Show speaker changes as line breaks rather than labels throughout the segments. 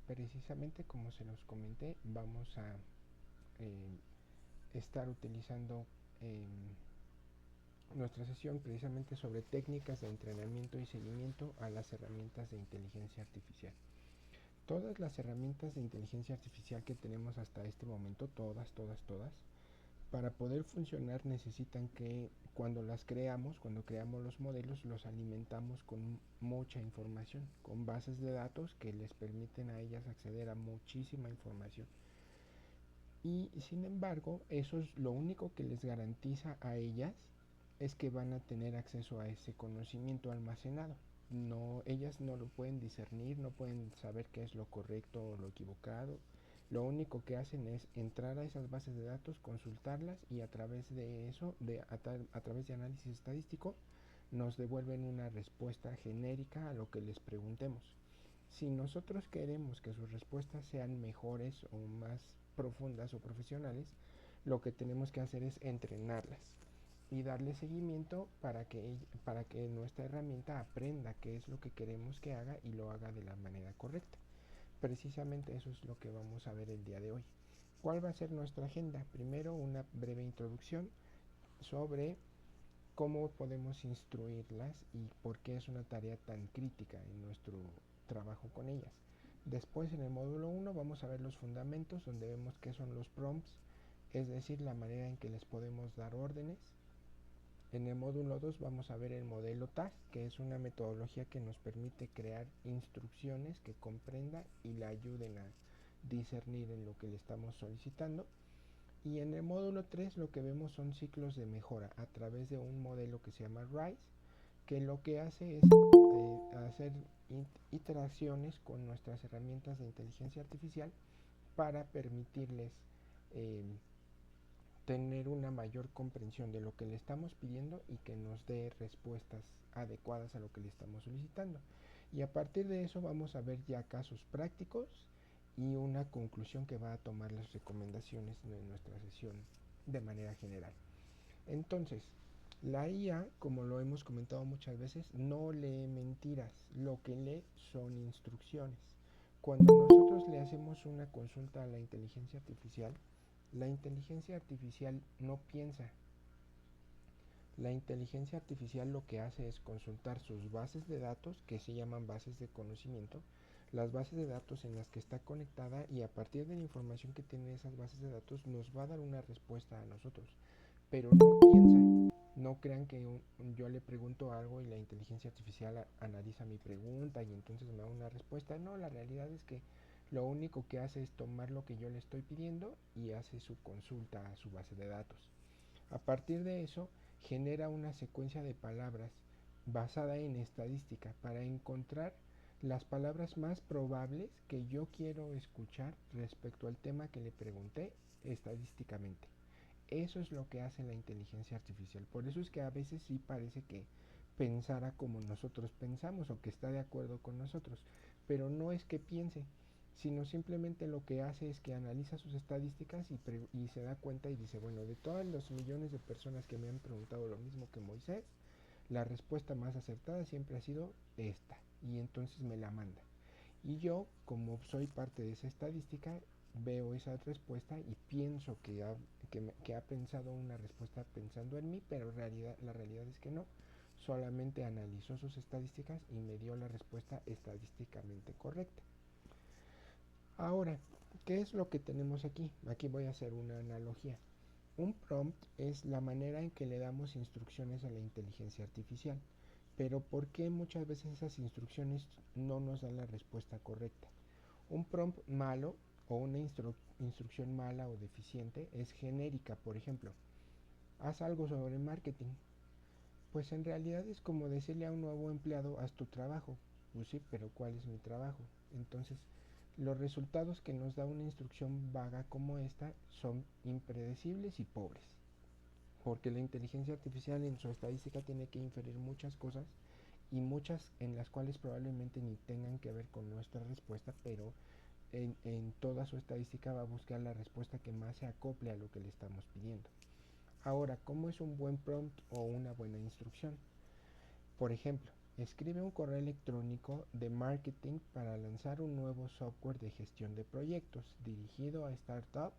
precisamente como se los comenté, vamos a eh, estar utilizando nuestra sesión precisamente sobre técnicas de entrenamiento y seguimiento a las herramientas de inteligencia artificial. Todas las herramientas de inteligencia artificial que tenemos hasta este momento, todas, para poder funcionar necesitan que cuando las creamos, cuando creamos los modelos, los alimentamos con mucha información, con bases de datos que les permiten a ellas acceder a muchísima información. Y sin embargo, eso es lo único que les garantiza a ellas es que van a tener acceso a ese conocimiento almacenado. No, ellas no lo pueden discernir, no pueden saber qué es lo correcto o lo equivocado. Lo único que hacen es entrar a esas bases de datos, consultarlas y a través de eso, a través de análisis estadístico, nos devuelven una respuesta genérica a lo que les preguntemos. Si nosotros queremos que sus respuestas sean mejores o más profundas o profesionales, lo que tenemos que hacer es entrenarlas y darle seguimiento para que nuestra herramienta aprenda qué es lo que queremos que haga y lo haga de la manera correcta. Precisamente eso es lo que vamos a ver el día de hoy. ¿Cuál va a ser nuestra agenda? Primero, una breve introducción sobre cómo podemos instruirlas y por qué es una tarea tan crítica en nuestro trabajo con ellas. Después, en el módulo 1 vamos a ver los fundamentos, donde vemos qué son los prompts, es decir, la manera en que les podemos dar órdenes. En el módulo 2 vamos a ver el modelo TAS, que es una metodología que nos permite crear instrucciones que comprendan y la ayuden a discernir en lo que le estamos solicitando. Y en el módulo 3 lo que vemos son ciclos de mejora a través de un modelo que se llama RISE, que lo que hace es hacer iteraciones con nuestras herramientas de inteligencia artificial para permitirles eh, tener una mayor comprensión de lo que le estamos pidiendo y que nos dé respuestas adecuadas a lo que le estamos solicitando. Y a partir de eso vamos a ver ya casos prácticos y una conclusión que va a tomar las recomendaciones de nuestra sesión de manera general. Entonces, la IA, como lo hemos comentado muchas veces, no lee mentiras, lo que lee son instrucciones. Cuando nosotros le hacemos una consulta a la inteligencia artificial no piensa. La inteligencia artificial lo que hace es consultar sus bases de datos, que se llaman bases de conocimiento, las bases de datos en las que está conectada y a partir de la información que tiene esas bases de datos nos va a dar una respuesta a nosotros, pero no piensa. No crean que yo le pregunto algo y la inteligencia artificial analiza mi pregunta y entonces me da una respuesta. No, la realidad es que lo único que hace es tomar lo que yo le estoy pidiendo y hace su consulta a su base de datos. A partir de eso, genera una secuencia de palabras basada en estadística para encontrar las palabras más probables que yo quiero escuchar respecto al tema que le pregunté estadísticamente. Eso es lo que hace la inteligencia artificial. Por eso es que a veces sí parece que pensara como nosotros pensamos o que está de acuerdo con nosotros, pero no es que piense, sino simplemente lo que hace es que analiza sus estadísticas y se da cuenta y dice, bueno, de todos los millones de personas que me han preguntado lo mismo que Moisés, la respuesta más acertada siempre ha sido esta, y entonces me la manda. Y yo, como soy parte de esa estadística, veo esa respuesta y pienso que ha pensado una respuesta pensando en mí, pero la realidad es que no. Solamente analizó sus estadísticas y me dio la respuesta estadísticamente correcta. Ahora, ¿qué es lo que tenemos aquí? Aquí voy a hacer una analogía. Un prompt es la manera en que le damos instrucciones a la inteligencia artificial. Pero ¿por qué muchas veces esas instrucciones no nos dan la respuesta correcta? Un prompt malo o una instrucción mala o deficiente es genérica. Por ejemplo, haz algo sobre marketing. Pues en realidad es como decirle a un nuevo empleado, haz tu trabajo. Pues sí, pero ¿cuál es mi trabajo? Entonces, los resultados que nos da una instrucción vaga como esta son impredecibles y pobres. Porque la inteligencia artificial en su estadística tiene que inferir muchas cosas y muchas en las cuales probablemente ni tengan que ver con nuestra respuesta, pero en toda su estadística va a buscar la respuesta que más se acople a lo que le estamos pidiendo. Ahora, ¿cómo es un buen prompt o una buena instrucción? Por ejemplo, Escribe un correo electrónico de marketing para lanzar un nuevo software de gestión de proyectos dirigido a startups,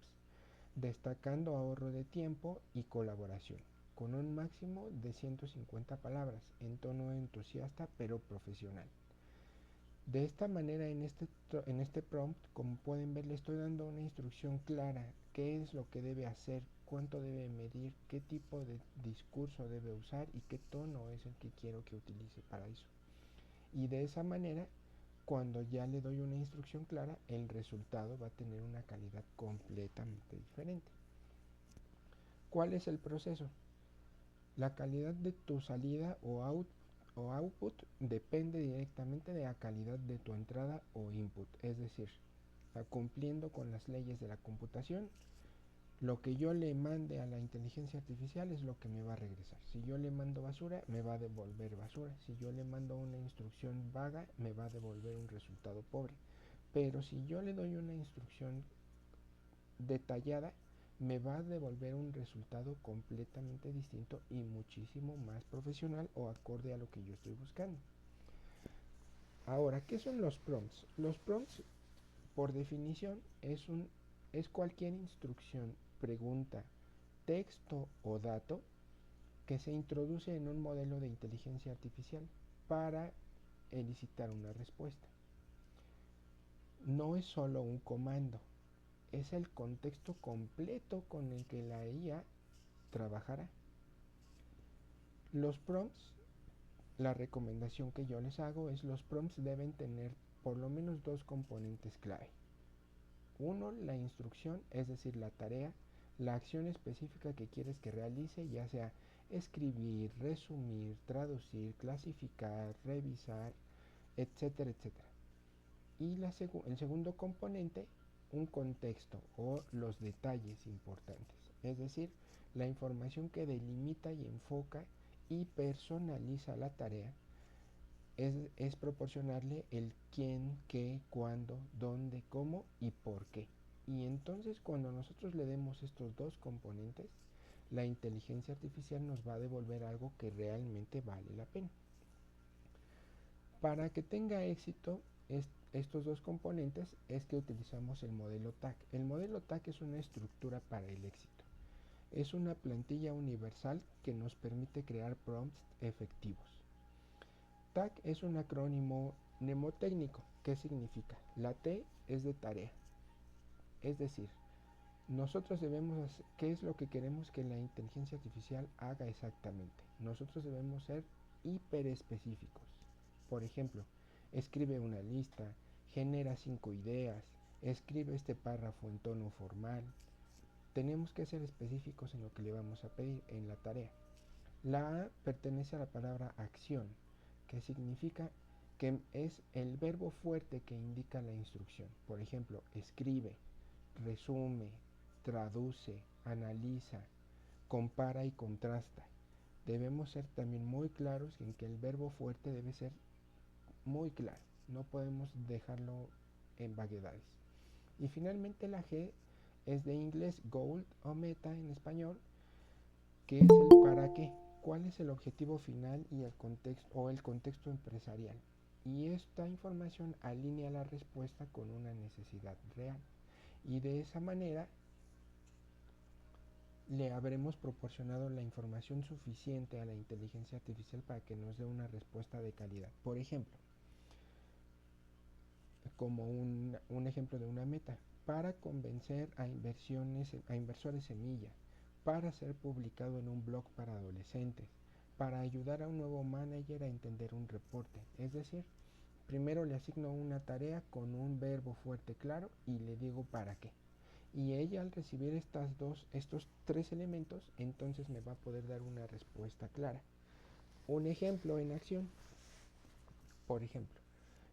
destacando ahorro de tiempo y colaboración, con un máximo de 150 palabras, en tono entusiasta pero profesional. De esta manera, en este prompt, como pueden ver, le estoy dando una instrucción clara: qué es lo que debe hacer, cuánto debe medir, qué tipo de discurso debe usar y qué tono es el que quiero que utilice para eso. Y de esa manera, cuando ya le doy una instrucción clara, el resultado va a tener una calidad completamente diferente. ¿Cuál es el proceso? La calidad de tu salida o output depende directamente de la calidad de tu entrada o input, es decir, cumpliendo con las leyes de la computación, lo que yo le mande a la inteligencia artificial es lo que me va a regresar. Si yo le mando basura, me va a devolver basura. Si yo le mando una instrucción vaga, me va a devolver un resultado pobre. Pero si yo le doy una instrucción detallada, me va a devolver un resultado completamente distinto y muchísimo más profesional o acorde a lo que yo estoy buscando. Ahora, ¿qué son los prompts? Los prompts, por definición, es cualquier instrucción, pregunta, texto o dato que se introduce en un modelo de inteligencia artificial para elicitar una respuesta. No es solo un comando, es el contexto completo con el que la IA trabajará. Los prompts, la recomendación que yo les hago es: los prompts deben tener por lo menos dos componentes clave. Uno, la instrucción, es decir, la tarea, la acción específica que quieres que realice, ya sea escribir, resumir, traducir, clasificar, revisar, etcétera, etcétera. Y el segundo componente, un contexto o los detalles importantes, es decir, la información que delimita y enfoca y personaliza la tarea. Es proporcionarle el quién, qué, cuándo, dónde, cómo y por qué. Y entonces, cuando nosotros le demos estos dos componentes, la inteligencia artificial nos va a devolver algo que realmente vale la pena. Para que tenga éxito estos dos componentes es que utilizamos el modelo TAC. El modelo TAC es una estructura para el éxito. Es una plantilla universal que nos permite crear prompts efectivos. TAC es un acrónimo mnemotécnico. ¿Qué significa? La T es de tarea. Es decir, nosotros debemos hacer, ¿qué es lo que queremos que la inteligencia artificial haga exactamente? Nosotros debemos ser hiperespecíficos. Por ejemplo, escribe una lista, genera 5 ideas, escribe este párrafo en tono formal. Tenemos que ser específicos en lo que le vamos a pedir en la tarea. La A pertenece a la palabra acción, que significa que es el verbo fuerte que indica la instrucción. Por ejemplo, escribe, resume, traduce, analiza, compara y contrasta. Debemos ser también muy claros en que el verbo fuerte debe ser muy claro. No podemos dejarlo en vaguedades. Y finalmente la G es de inglés goal o meta en español, que es el para qué. ¿Cuál es el objetivo final y el contexto empresarial? Y esta información alinea la respuesta con una necesidad real. Y de esa manera le habremos proporcionado la información suficiente a la inteligencia artificial para que nos dé una respuesta de calidad. Por ejemplo, como un ejemplo de una meta, para convencer a inversores semilla, para ser publicado en un blog para adolescentes, para ayudar a un nuevo manager a entender un reporte. Es decir, primero le asigno una tarea con un verbo fuerte claro y le digo para qué. Y ella, al recibir estos tres elementos, entonces me va a poder dar una respuesta clara. Un ejemplo en acción. Por ejemplo,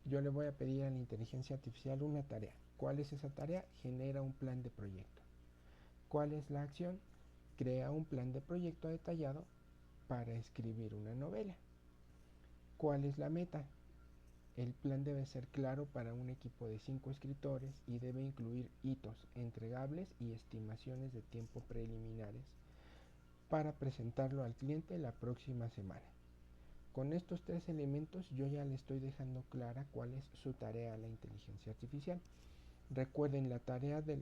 yo le voy a pedir a la inteligencia artificial una tarea. ¿Cuál es esa tarea? Genera un plan de proyecto. ¿Cuál es la acción? Crea un plan de proyecto detallado para escribir una novela. ¿Cuál es la meta? El plan debe ser claro para un equipo de 5 escritores y debe incluir hitos entregables y estimaciones de tiempo preliminares para presentarlo al cliente la próxima semana. Con estos tres elementos yo ya le estoy dejando clara cuál es su tarea a la inteligencia artificial. Recuerden la tarea de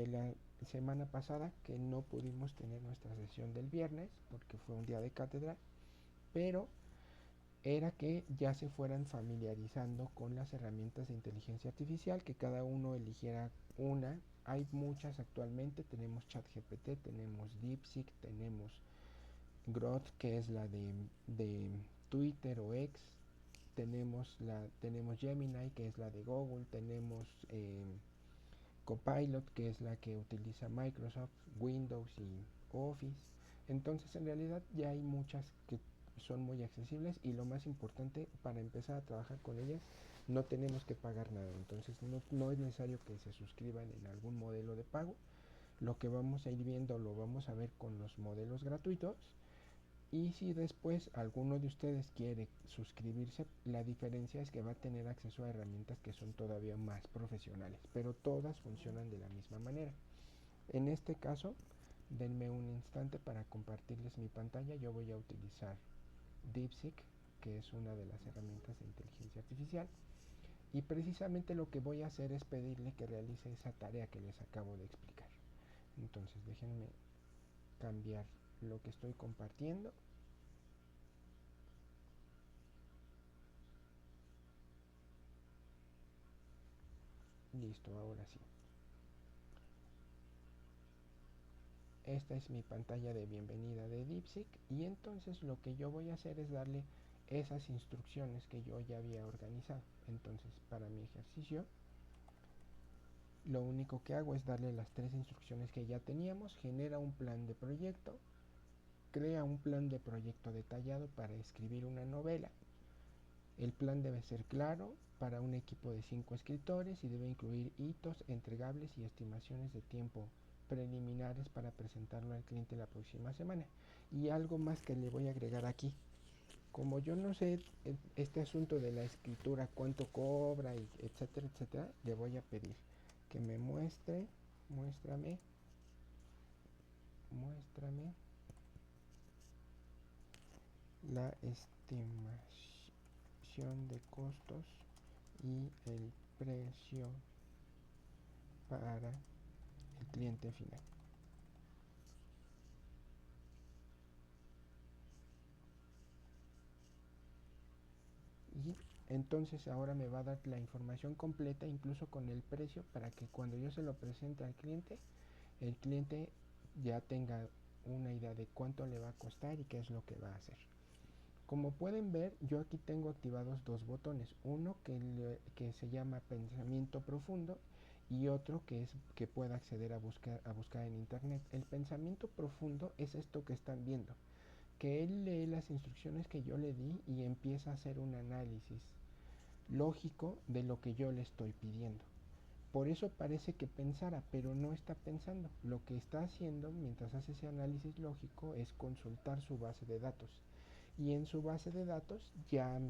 la semana pasada, que no pudimos tener nuestra sesión del viernes porque fue un día de cátedra, pero era que ya se fueran familiarizando con las herramientas de inteligencia artificial, que cada uno eligiera una. Hay muchas actualmente, tenemos ChatGPT, tenemos DeepSeek, tenemos Grok, que es la de Twitter o X, tenemos Gemini, que es la de Google, tenemos Copilot, que es la que utiliza Microsoft, Windows y Office. Entonces en realidad ya hay muchas que son muy accesibles, y lo más importante, para empezar a trabajar con ellas no tenemos que pagar nada. Entonces no es necesario que se suscriban en algún modelo de pago. Lo que vamos a ir viendo lo vamos a ver con los modelos gratuitos, y si después alguno de ustedes quiere suscribirse, la diferencia es que va a tener acceso a herramientas que son todavía más profesionales, pero todas funcionan de la misma manera. En este caso, denme un instante para compartirles mi pantalla. Yo voy a utilizar DeepSeek, que es una de las herramientas de inteligencia artificial, y precisamente lo que voy a hacer es pedirle que realice esa tarea que les acabo de explicar. Entonces déjenme cambiar lo que estoy compartiendo. Listo, ahora sí. Esta es mi pantalla de bienvenida de DeepSeek, y entonces lo que yo voy a hacer es darle esas instrucciones que yo ya había organizado. Entonces, para mi ejercicio, lo único que hago es darle las tres instrucciones que ya teníamos: genera un plan de proyecto, crea un plan de proyecto detallado para escribir una novela. El plan debe ser claro para un equipo de 5 escritores y debe incluir hitos, entregables y estimaciones de tiempo preliminares para presentarlo al cliente la próxima semana. Y algo más que le voy a agregar aquí: como yo no sé este asunto de la escritura, cuánto cobra, y etcétera, etcétera, le voy a pedir que me muéstrame la estimación de costos y el precio para el cliente final. Y entonces ahora me va a dar la información completa, incluso con el precio, para que cuando yo se lo presente al cliente, el cliente ya tenga una idea de cuánto le va a costar y qué es lo que va a hacer. Como pueden ver, yo aquí tengo activados dos botones: uno que se llama pensamiento profundo, y otro que pueda acceder a buscar en internet. El pensamiento profundo es esto que están viendo, que él lee las instrucciones que yo le di y empieza a hacer un análisis lógico de lo que yo le estoy pidiendo. Por eso parece que pensara, pero no está pensando. Lo que está haciendo mientras hace ese análisis lógico es consultar su base de datos. Y en su base de datos ya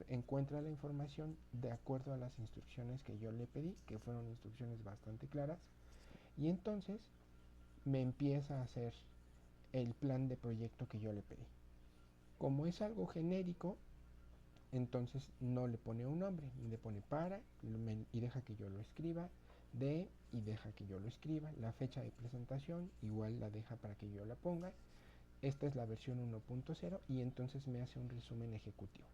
encuentra la información de acuerdo a las instrucciones que yo le pedí, que fueron instrucciones bastante claras. Y entonces me empieza a hacer el plan de proyecto que yo le pedí. Como es algo genérico, entonces no le pone un nombre, le pone para y deja que yo lo escriba, de y deja que yo lo escriba, la fecha de presentación igual la deja para que yo la ponga. Esta es la versión 1.0, y entonces me hace un resumen ejecutivo.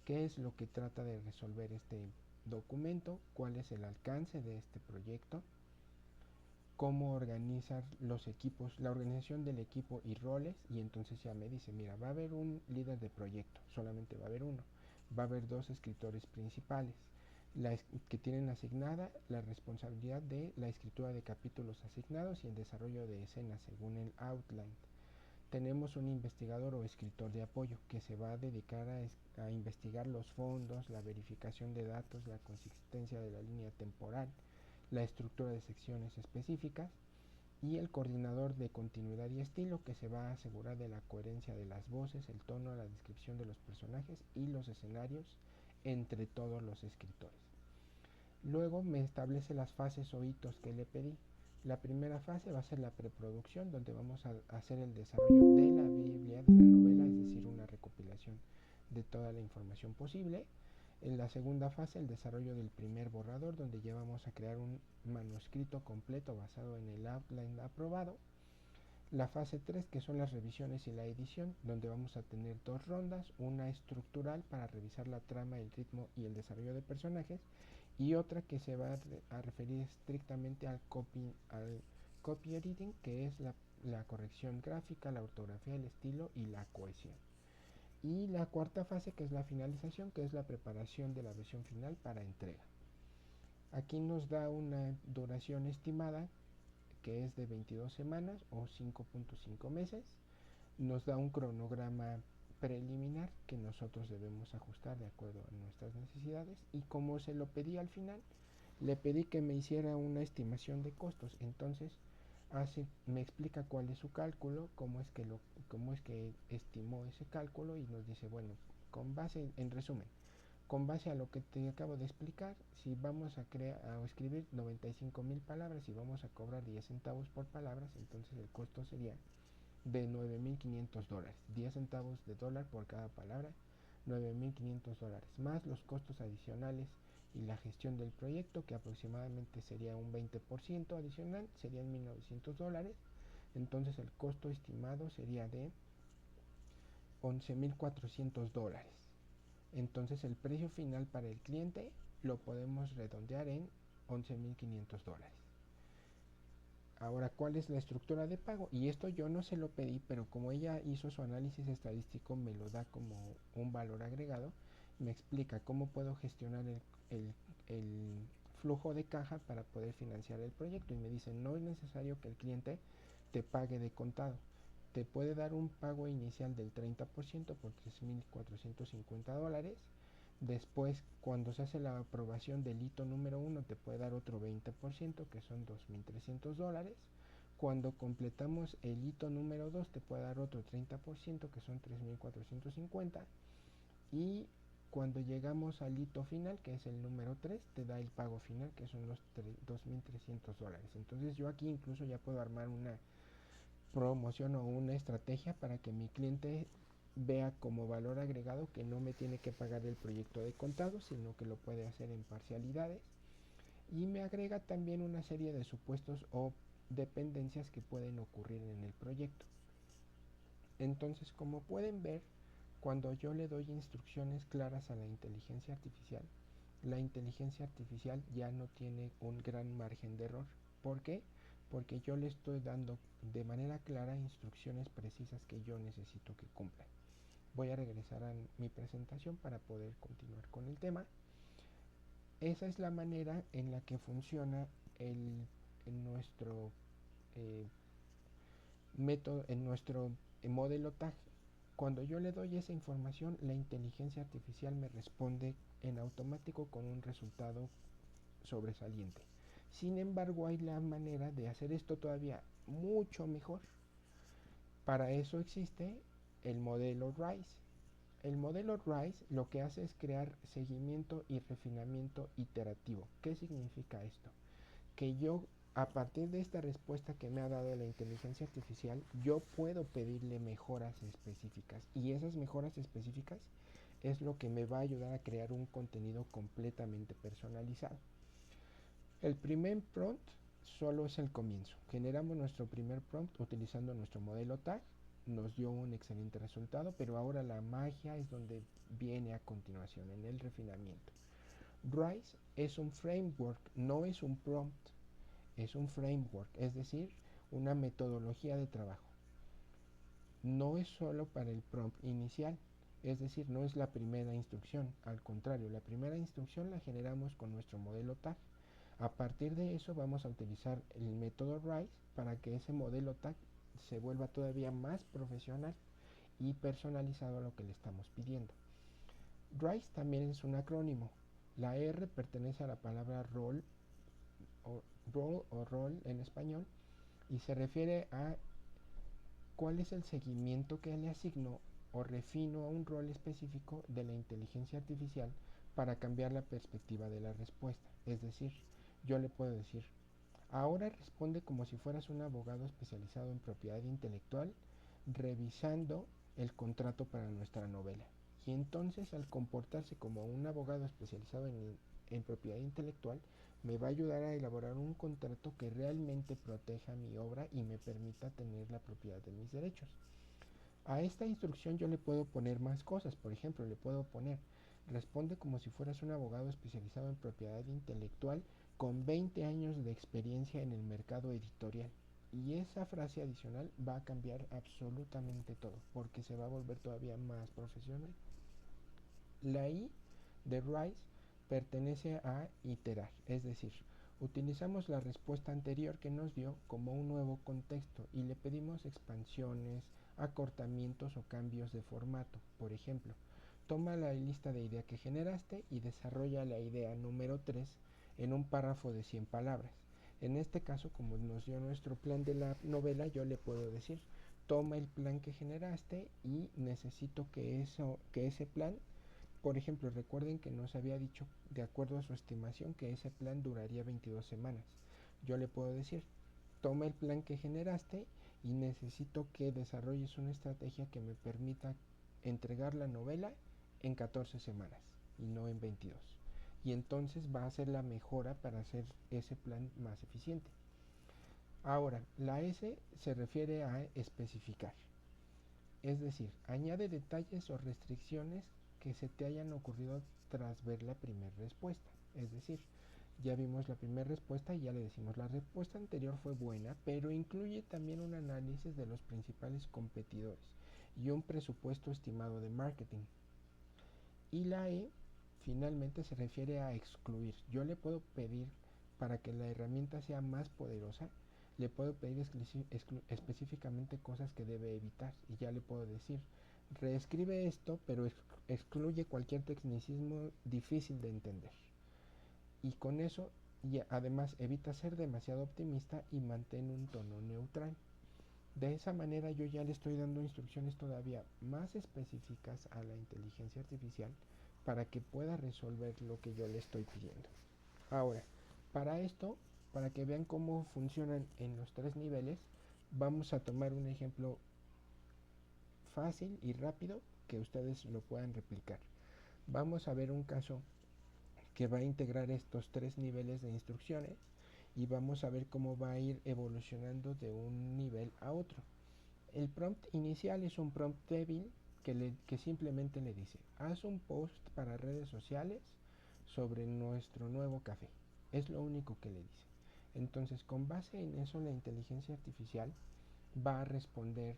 ¿Qué es lo que trata de resolver este documento? ¿Cuál es el alcance de este proyecto? ¿Cómo organizar los equipos, la organización del equipo y roles? Y entonces ya me dice, mira, va a haber un líder de proyecto, solamente va a haber uno. Va a haber dos escritores principales, que tienen asignada la responsabilidad de la escritura de capítulos asignados y el desarrollo de escenas según el outline. Tenemos un investigador o escritor de apoyo que se va a dedicar a investigar los fondos, la verificación de datos, la consistencia de la línea temporal, la estructura de secciones específicas, y el coordinador de continuidad y estilo, que se va a asegurar de la coherencia de las voces, el tono, la descripción de los personajes y los escenarios entre todos los escritores. Luego me establece las fases o hitos que le pedí. La primera fase va a ser la preproducción, donde vamos a hacer el desarrollo de la Biblia de la novela, es decir, una recopilación recopilación de toda la información posible. En la segunda fase, el desarrollo del primer borrador, donde ya vamos a crear un manuscrito completo basado en el outline aprobado. La fase 3, que son las revisiones y la edición, donde vamos a tener dos rondas, una estructural para revisar la trama, el ritmo y el desarrollo de personajes, y otra que se va a referir estrictamente al copy editing, que es la corrección gráfica, la ortografía, el estilo y la cohesión. Y la cuarta fase, que es la finalización, que es la preparación de la versión final para entrega. Aquí nos da una duración estimada que es de 22 semanas o 5.5 meses. Nos da un cronograma preliminar que nosotros debemos ajustar de acuerdo a nuestras necesidades, y como se lo pedí al final, le pedí que me hiciera una estimación de costos. Entonces me explica cuál es su cálculo, cómo es que estimó ese cálculo, y nos dice, bueno, con base, en resumen, con base a lo que te acabo de explicar, si vamos a escribir 95,000 palabras y vamos a cobrar 10 centavos por palabras, entonces el costo sería de $9,500, 10 centavos de dólar por cada palabra, $9,500, más los costos adicionales y la gestión del proyecto, que aproximadamente sería un 20% adicional, serían $1,900. Entonces el costo estimado sería de $11,400. Entonces el precio final para el cliente lo podemos redondear en $11,500. Ahora, ¿cuál es la estructura de pago? Y esto yo no se lo pedí, pero como ella hizo su análisis estadístico, me lo da como un valor agregado. Me explica cómo puedo gestionar el flujo de caja para poder financiar el proyecto. Y me dice, no es necesario que el cliente te pague de contado. Te puede dar un pago inicial del 30% por $3,450. Después, cuando se hace la aprobación del hito número 1, te puede dar otro 20%, que son $2,300. Cuando completamos el hito número 2, te puede dar otro 30%, que son $3,450. Y cuando llegamos al hito final, que es el número 3, te da el pago final, que son los $2,300. Entonces yo aquí incluso ya puedo armar una promoción o una estrategia para que mi cliente vea como valor agregado que no me tiene que pagar el proyecto de contado, sino que lo puede hacer en parcialidades, y me agrega también una serie de supuestos o dependencias que pueden ocurrir en el proyecto. Entonces, como pueden ver, cuando yo le doy instrucciones claras a la inteligencia artificial ya no tiene un gran margen de error. ¿Por qué? Porque yo le estoy dando de manera clara instrucciones precisas que yo necesito que cumpla. Voy a regresar a mi presentación para poder continuar con el tema. Esa es la manera en la que funciona en nuestro método, en nuestro modelo TAG. Cuando yo le doy esa información, la inteligencia artificial me responde en automático con un resultado sobresaliente. Sin embargo, hay la manera de hacer esto todavía mucho mejor. Para eso existe el modelo RISE. El modelo RISE lo que hace es crear seguimiento y refinamiento iterativo. ¿Qué significa esto? Que yo, a partir de esta respuesta que me ha dado la inteligencia artificial, yo puedo pedirle mejoras específicas, y esas mejoras específicas es lo que me va a ayudar a crear un contenido completamente personalizado. El primer prompt solo es el comienzo. Generamos nuestro primer prompt utilizando nuestro modelo TAG. Nos dio un excelente resultado, pero ahora la magia es donde viene a continuación, en el refinamiento. RISE es un framework, no es un prompt, es un framework, es decir, una metodología de trabajo. No es solo para el prompt inicial, es decir, no es la primera instrucción, al contrario, la primera instrucción la generamos con nuestro modelo TAG. A partir de eso vamos a utilizar el método RISE para que ese modelo TAG se vuelva todavía más profesional y personalizado a lo que le estamos pidiendo. RISE también es un acrónimo. La R pertenece a la palabra role o rol en español, y se refiere a cuál es el seguimiento que le asigno o refino a un rol específico de la inteligencia artificial para cambiar la perspectiva de la respuesta. Es decir, yo le puedo decir, ahora responde como si fueras un abogado especializado en propiedad intelectual revisando el contrato para nuestra novela. Y entonces al comportarse como un abogado especializado en propiedad intelectual, me va a ayudar a elaborar un contrato que realmente proteja mi obra y me permita tener la propiedad de mis derechos. A esta instrucción yo le puedo poner más cosas. Por ejemplo, le puedo poner: responde como si fueras un abogado especializado en propiedad intelectual con 20 años de experiencia en el mercado editorial. Y esa frase adicional va a cambiar absolutamente todo, porque se va a volver todavía más profesional. La I de Rice pertenece a iterar, es decir, utilizamos la respuesta anterior que nos dio como un nuevo contexto y le pedimos expansiones, acortamientos o cambios de formato. Por ejemplo, toma la lista de idea que generaste y desarrolla la idea número 3 en un párrafo de 100 palabras. En este caso, como nos dio nuestro plan de la novela, yo le puedo decir: toma el plan que generaste y necesito que ese plan, por ejemplo, recuerden que nos había dicho, de acuerdo a su estimación, que ese plan duraría 22 semanas. Yo le puedo decir: toma el plan que generaste y necesito que desarrolles una estrategia que me permita entregar la novela en 14 semanas y no en 22. Y entonces va a ser la mejora para hacer ese plan más eficiente. Ahora, la S se refiere a especificar. Es decir, añade detalles o restricciones que se te hayan ocurrido tras ver la primera respuesta. Es decir, ya vimos la primera respuesta y ya le decimos: la respuesta anterior fue buena, pero incluye también un análisis de los principales competidores y un presupuesto estimado de marketing. Y la E finalmente se refiere a excluir. Yo le puedo pedir, para que la herramienta sea más poderosa, le puedo pedir específicamente cosas que debe evitar. Y ya le puedo decir: reescribe esto, pero excluye cualquier tecnicismo difícil de entender. Y con eso, y además, evita ser demasiado optimista y mantén un tono neutral. De esa manera yo ya le estoy dando instrucciones todavía más específicas a la inteligencia artificial para que pueda resolver lo que yo le estoy pidiendo. Ahora, para esto, para que vean cómo funcionan en los tres niveles, vamos a tomar un ejemplo fácil y rápido que ustedes lo puedan replicar. Vamos a ver un caso que va a integrar estos tres niveles de instrucciones y vamos a ver cómo va a ir evolucionando de un nivel a otro. El prompt inicial es un prompt débil que simplemente le dice: haz un post para redes sociales sobre nuestro nuevo café. Es lo único que le dice. Entonces, con base en eso, la inteligencia artificial va a responder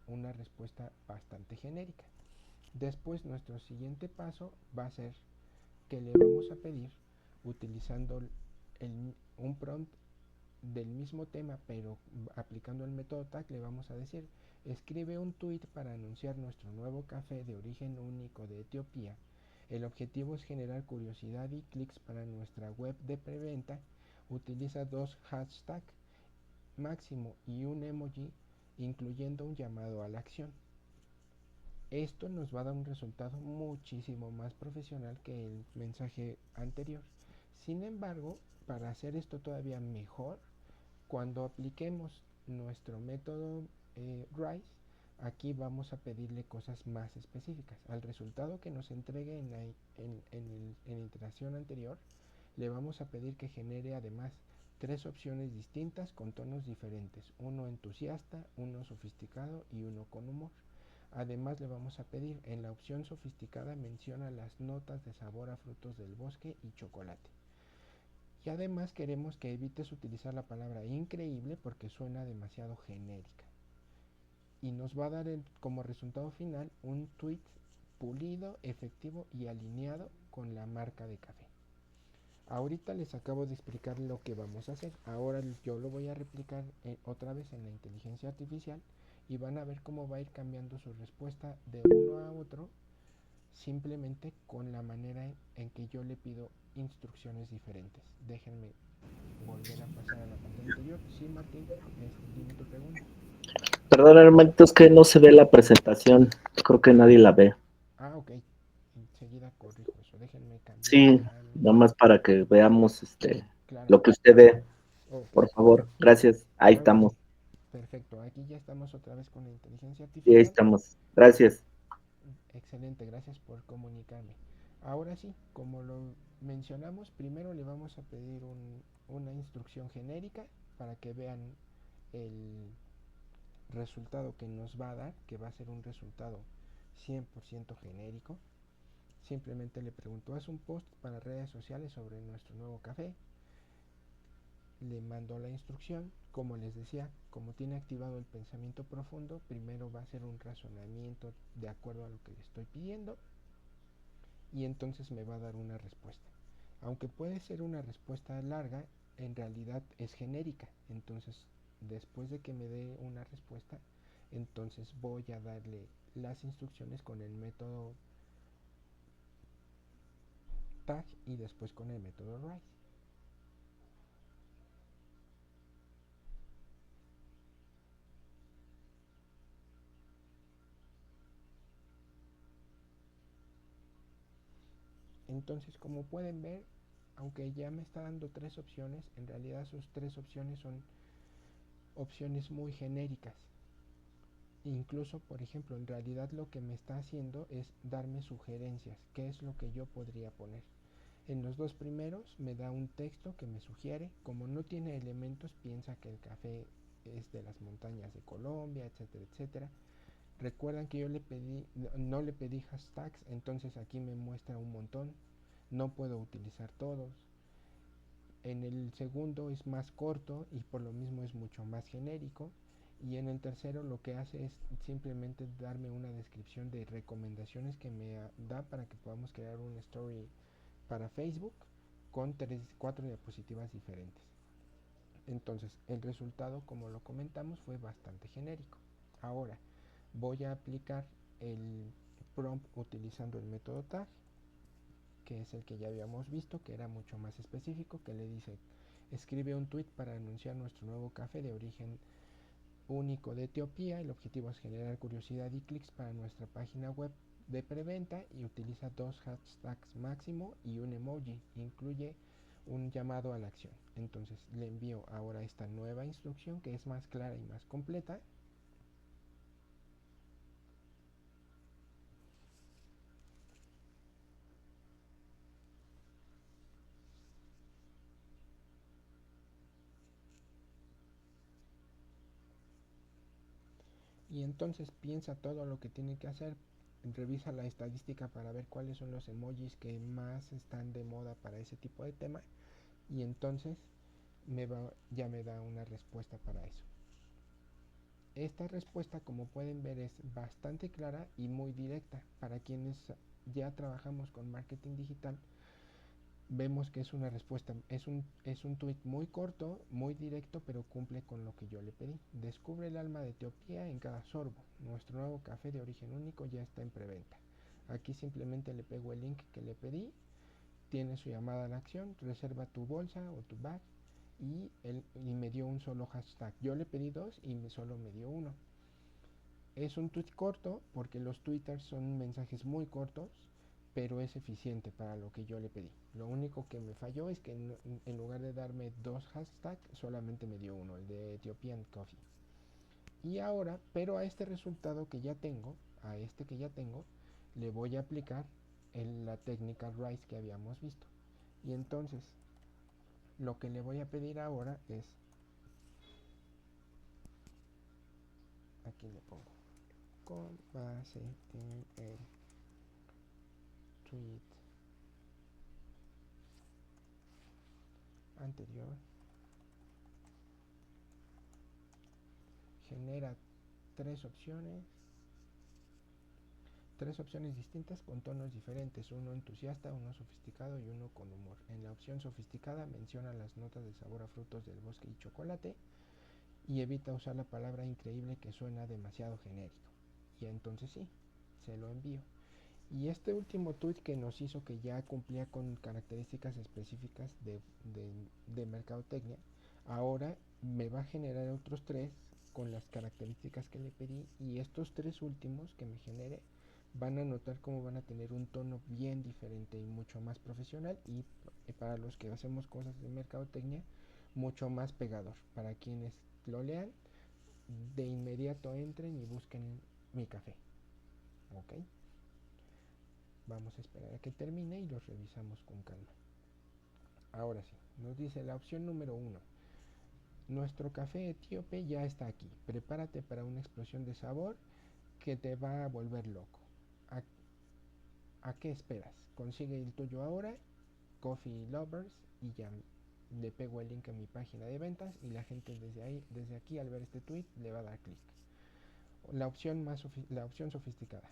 una respuesta bastante genérica. Después, nuestro siguiente paso va a ser que le vamos a pedir, utilizando un prompt del mismo tema, pero aplicando el método TAG, le vamos a decir: escribe un tweet para anunciar nuestro nuevo café de origen único de Etiopía. El objetivo es generar curiosidad y clics para nuestra web de preventa. Utiliza 2 hashtags máximo y un emoji, incluyendo un llamado a la acción. Esto nos va a dar un resultado muchísimo más profesional que el mensaje anterior. Sin embargo, para hacer esto todavía mejor, cuando apliquemos nuestro método RISE, aquí vamos a pedirle cosas más específicas. Al resultado que nos entregue en la iteración anterior, le vamos a pedir que genere además tres opciones distintas con tonos diferentes: uno entusiasta, uno sofisticado y uno con humor. Además, le vamos a pedir: en la opción sofisticada menciona las notas de sabor a frutos del bosque y chocolate. Y además queremos que evites utilizar la palabra increíble porque suena demasiado genérica. Y nos va a dar como resultado final un tweet pulido, efectivo y alineado con la marca de café. Ahorita les acabo de explicar lo que vamos a hacer. Ahora yo lo voy a replicar otra vez en la inteligencia artificial y van a ver cómo va a ir cambiando su respuesta de uno a otro, simplemente con la manera en que yo le pido instrucciones diferentes. Déjenme volver a pasar a la pantalla anterior. Sí, Martín, dime tu pregunta.
Perdón, hermanito, es que no se ve la presentación. Creo que nadie la ve.
Ah, ok. Enseguida corrijo eso. Déjenme cambiarme
Sí,
a
nada
mi...
más para que veamos
Claro.
lo que usted ve,
Ok.
por favor. Gracias. Ahí
Claro que sí.
estamos.
Perfecto. Aquí ya estamos otra vez con la inteligencia
Y ahí
artificial.
estamos. Gracias.
Excelente, gracias por comunicarme. Ahora sí, como lo mencionamos, primero le vamos a pedir una instrucción genérica para que vean el resultado que nos va a dar, que va a ser un resultado 100% genérico. Simplemente le pregunto, haz un post para redes sociales sobre nuestro nuevo café. Le mando la instrucción. Como les decía, como tiene activado el pensamiento profundo, primero va a ser un razonamiento de acuerdo a lo que le estoy pidiendo y entonces me va a dar una respuesta. Aunque puede ser una respuesta larga, en realidad es genérica. Entonces, después de que me dé una respuesta, entonces voy a darle las instrucciones con el método tag y después con el método rise. Entonces, como pueden ver, aunque ya me está dando tres opciones, en realidad sus tres opciones son opciones muy genéricas. Incluso, por ejemplo, en realidad lo que me está haciendo es darme sugerencias, qué es lo que yo podría poner. En los dos primeros me da un texto que me sugiere, como no tiene elementos, piensa que el café es de las montañas de Colombia, etcétera, etcétera. Recuerdan que yo no le pedí hashtags, entonces aquí me muestra un montón. No puedo utilizar todos. En el segundo es más corto y por lo mismo es mucho más genérico. Y en el tercero lo que hace es simplemente darme una descripción de recomendaciones que me da para que podamos crear una story para Facebook con 4 diapositivas diferentes. Entonces el resultado, como lo comentamos, fue bastante genérico. Ahora voy a aplicar el prompt utilizando el método tag, que es el que ya habíamos visto, que era mucho más específico, que le dice: escribe un tweet para anunciar nuestro nuevo café de origen único de Etiopía. El objetivo es generar curiosidad y clics para nuestra página web de preventa y utiliza 2 hashtags máximo y un emoji. Incluye un llamado a la acción. Entonces le envío ahora esta nueva instrucción que es más clara y más completa. Y entonces piensa todo lo que tiene que hacer, revisa la estadística para ver cuáles son los emojis que más están de moda para ese tipo de tema y entonces ya me da una respuesta para eso. Esta respuesta, como pueden ver, es bastante clara y muy directa. Para quienes ya trabajamos con marketing digital, vemos que es una respuesta, es un tweet muy corto, muy directo, pero cumple con lo que yo le pedí. Descubre el alma de Etiopía en cada sorbo. Nuestro nuevo café de origen único ya está en preventa. Aquí simplemente le pego el link que le pedí, tiene su llamada a la acción, reserva tu bolsa o tu bag y me dio un solo hashtag. Yo le pedí dos y solo me dio uno. Es un tweet corto porque los twitters son mensajes muy cortos, pero es eficiente para lo que yo le pedí. Lo único que me falló es que en lugar de darme dos hashtags, solamente me dio uno, el de Ethiopian Coffee. Y ahora, pero a este resultado que ya tengo, a este que ya tengo, le voy a aplicar la técnica RISE que habíamos visto. Y entonces, lo que le voy a pedir ahora es, aquí le pongo, con base en el tweet anterior, genera tres opciones distintas con tonos diferentes, uno entusiasta, uno sofisticado y uno con humor. En la opción sofisticada menciona las notas de sabor a frutos del bosque y chocolate y evita usar la palabra increíble que suena demasiado genérico. Y entonces sí, se lo envío. Y este último tweet que nos hizo que ya cumplía con características específicas de mercadotecnia, ahora me va a generar otros tres con las características que le pedí y estos tres últimos que me genere van a notar cómo van a tener un tono bien diferente y mucho más profesional y para los que hacemos cosas de mercadotecnia mucho más pegador. Para quienes lo lean, de inmediato entren y busquen mi café. ¿Ok? Vamos a esperar a que termine y los revisamos con calma. Ahora sí, nos dice la opción número 1. Nuestro café etíope ya está aquí. Prepárate para una explosión de sabor que te va a volver loco. ¿A, a qué esperas? Consigue el tuyo ahora, Coffee Lovers, y ya le pego el link a mi página de ventas y la gente desde aquí al ver este tweet le va a dar clic. La opción sofisticada.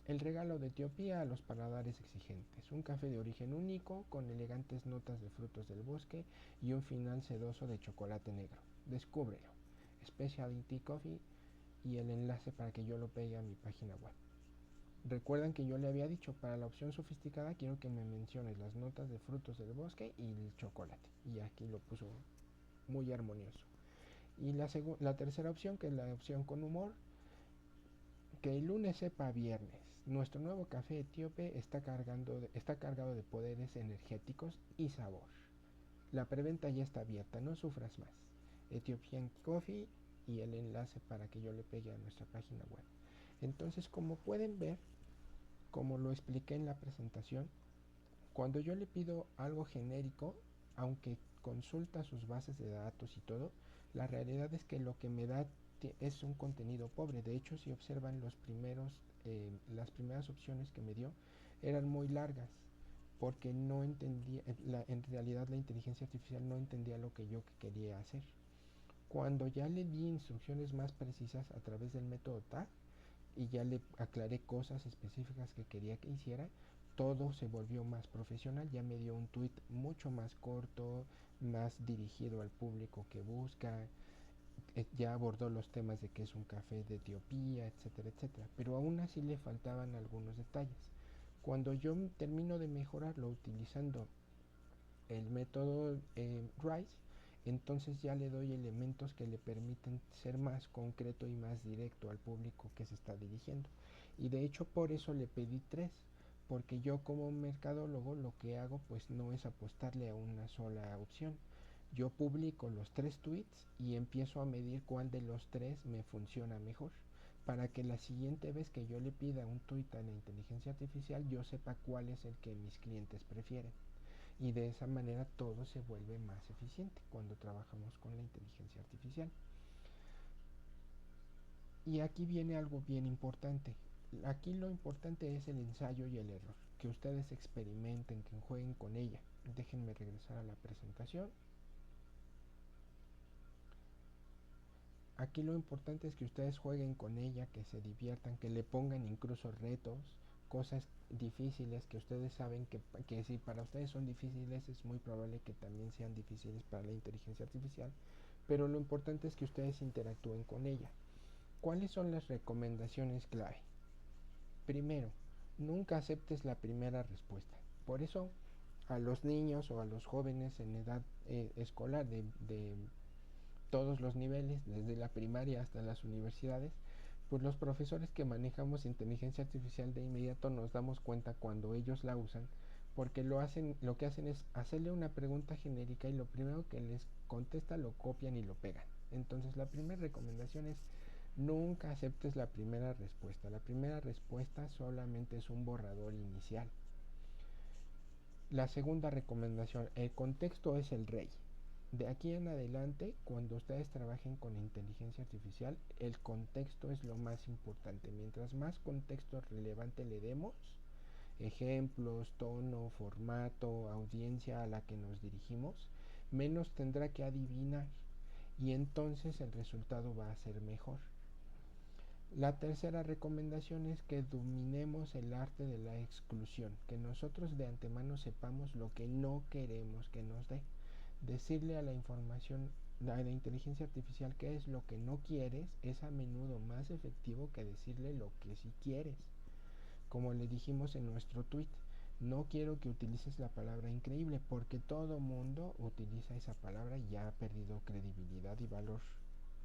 El regalo de Etiopía a los paladares exigentes. Un café de origen único con elegantes notas de frutos del bosque y un final sedoso de chocolate negro. Descúbrelo. Specialty Coffee y el enlace para que yo lo pegue a mi página web. Recuerdan que yo le había dicho, para la opción sofisticada quiero que me menciones las notas de frutos del bosque y el chocolate. Y aquí lo puso muy armonioso. Y la tercera opción, que es la opción con humor, que el lunes sepa viernes. Nuestro nuevo café etíope está cargado de poderes energéticos y sabor. La preventa ya está abierta, no sufras más. Ethiopian Coffee y el enlace para que yo le pegue a nuestra página web. Entonces, como pueden ver, como lo expliqué en la presentación, cuando yo le pido algo genérico, aunque consulta sus bases de datos y todo, la realidad es que lo que me da es un contenido pobre. De hecho, si observan las primeras opciones que me dio eran muy largas, porque no entendía, en realidad la inteligencia artificial no entendía lo que yo quería hacer. Cuando ya le di instrucciones más precisas a través del método TAG, y ya le aclaré cosas específicas que quería que hiciera, todo se volvió más profesional. Ya me dio un tweet mucho más corto, más dirigido al público que busca, ya abordó los temas de que es un café de Etiopía, etcétera, etcétera, pero aún así le faltaban algunos detalles. Cuando yo termino de mejorarlo utilizando el método RISE, entonces ya le doy elementos que le permiten ser más concreto y más directo al público que se está dirigiendo. Y de hecho por eso le pedí 3, porque yo como mercadólogo lo que hago pues no es apostarle a una sola opción. Yo publico los 3 tweets y empiezo a medir cuál de los 3 me funciona mejor, para que la siguiente vez que yo le pida un tweet a la inteligencia artificial yo sepa cuál es el que mis clientes prefieren. Y de esa manera todo se vuelve más eficiente cuando trabajamos con la inteligencia artificial. Y aquí viene algo bien importante. Aquí lo importante es el ensayo y el error. Que ustedes experimenten, que jueguen con ella. Déjenme regresar a la presentación. Aquí lo importante es que ustedes jueguen con ella, que se diviertan, que le pongan incluso retos, cosas difíciles que ustedes saben que si para ustedes son difíciles es muy probable que también sean difíciles para la inteligencia artificial, pero lo importante es que ustedes interactúen con ella. ¿Cuáles son las recomendaciones clave? Primero, nunca aceptes la primera respuesta. Por eso a los niños o a los jóvenes en edad escolar de todos los niveles, desde la primaria hasta las universidades, pues los profesores que manejamos inteligencia artificial de inmediato nos damos cuenta cuando ellos la usan, porque lo que hacen es hacerle una pregunta genérica y lo primero que les contesta lo copian y lo pegan. Entonces la primera recomendación es nunca aceptes la primera respuesta. La primera respuesta solamente es un borrador inicial. La segunda recomendación, el contexto es el rey. De aquí en adelante, cuando ustedes trabajen con inteligencia artificial, el contexto es lo más importante. Mientras más contexto relevante le demos, ejemplos, tono, formato, audiencia a la que nos dirigimos, menos tendrá que adivinar y entonces el resultado va a ser mejor. La tercera recomendación es que dominemos el arte de la exclusión, que nosotros de antemano sepamos lo que no queremos que nos dé. Decirle a la inteligencia artificial qué es lo que no quieres es a menudo más efectivo que decirle lo que sí quieres. Como le dijimos en nuestro tweet, no quiero que utilices la palabra increíble porque todo mundo utiliza esa palabra y ya ha perdido credibilidad y valor